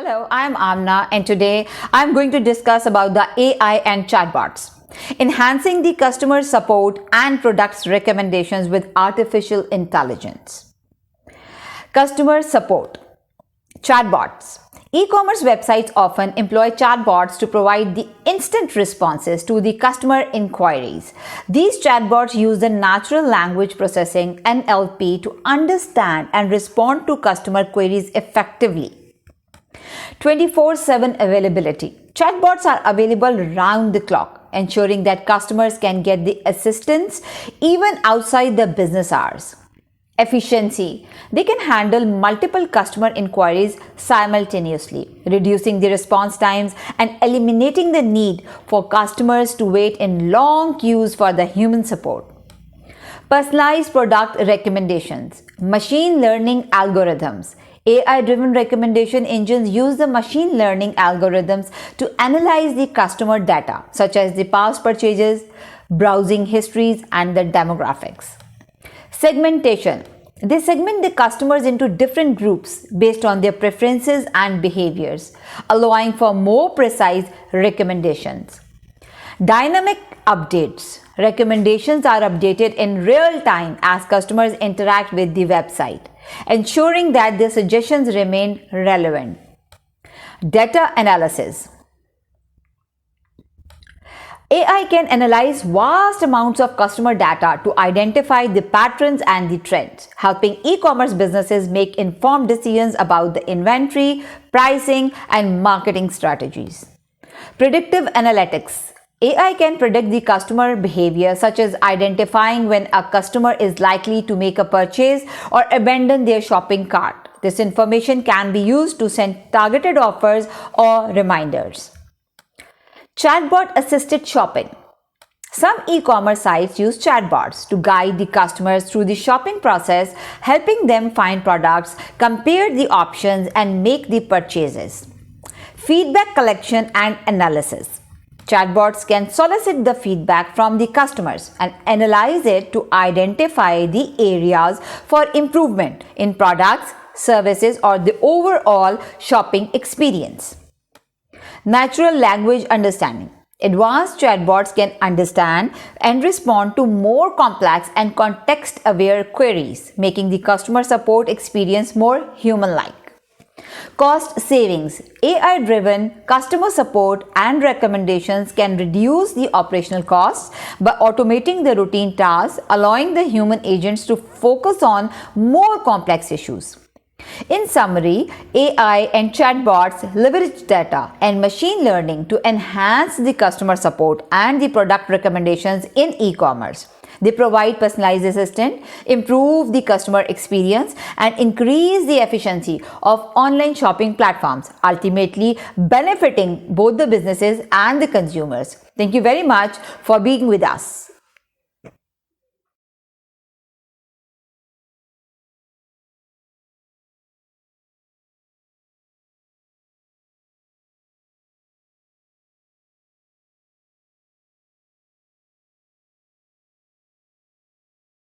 Hello, I'm Amna and today I'm going to discuss about the AI and chatbots, enhancing the customer support and products recommendations with artificial intelligence. Customer support. Chatbots. E-commerce websites often employ chatbots to provide the instant responses to the customer inquiries. These chatbots use the natural language processing (NLP) to understand and respond to customer queries effectively. 24/7 availability. Chatbots are available round the clock, ensuring that customers can get the assistance even outside the business hours. Efficiency. They can handle multiple customer inquiries simultaneously, reducing the response times and eliminating the need for customers to wait in long queues for the human support. Personalized product recommendations. Machine learning algorithms. AI-driven recommendation engines use the machine learning algorithms to analyze the customer data, such as the past purchases, browsing histories, and the demographics. Segmentation. They segment the customers into different groups based on their preferences and behaviors, allowing for more precise recommendations. Dynamic updates. Recommendations are updated in real time as customers interact with the website, ensuring that their suggestions remain relevant. Data analysis. AI can analyze vast amounts of customer data to identify the patterns and the trends, helping e-commerce businesses make informed decisions about the inventory, pricing, and marketing strategies. Predictive analytics. AI can predict the customer behavior, such as identifying when a customer is likely to make a purchase or abandon their shopping cart. This information can be used to send targeted offers or reminders. Chatbot-assisted shopping. Some e-commerce sites use chatbots to guide the customers through the shopping process, helping them find products, compare the options, and make the purchases. Feedback collection and analysis. Chatbots can solicit the feedback from the customers and analyze it to identify the areas for improvement in products, services, or the overall shopping experience. Natural language understanding. Advanced chatbots can understand and respond to more complex and context-aware queries, making the customer support experience more human-like. Cost savings. AI-driven customer support and recommendations can reduce the operational costs by automating the routine tasks, allowing the human agents to focus on more complex issues. In summary, AI and chatbots leverage data and machine learning to enhance the customer support and the product recommendations in e-commerce. They provide personalized assistance, improve the customer experience, and increase the efficiency of online shopping platforms, ultimately benefiting both the businesses and the consumers. Thank you very much for being with us.